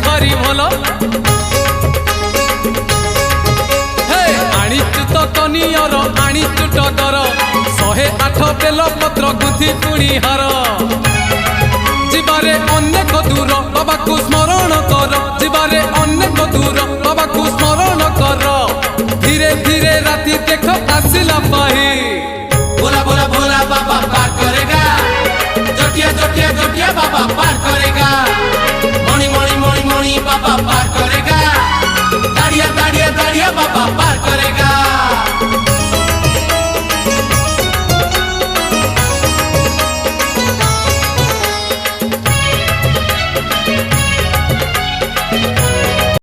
भारी भल आनीचु तो कनियर आनीचु टगर 108 बेल पत्र गुंथि पुणी हार जीवारे अनेक दूर बाबा को स्मरण कर जीवारे अनेक दूर बाबा को स्मरण कर धीरे धीरे राति देख आसिला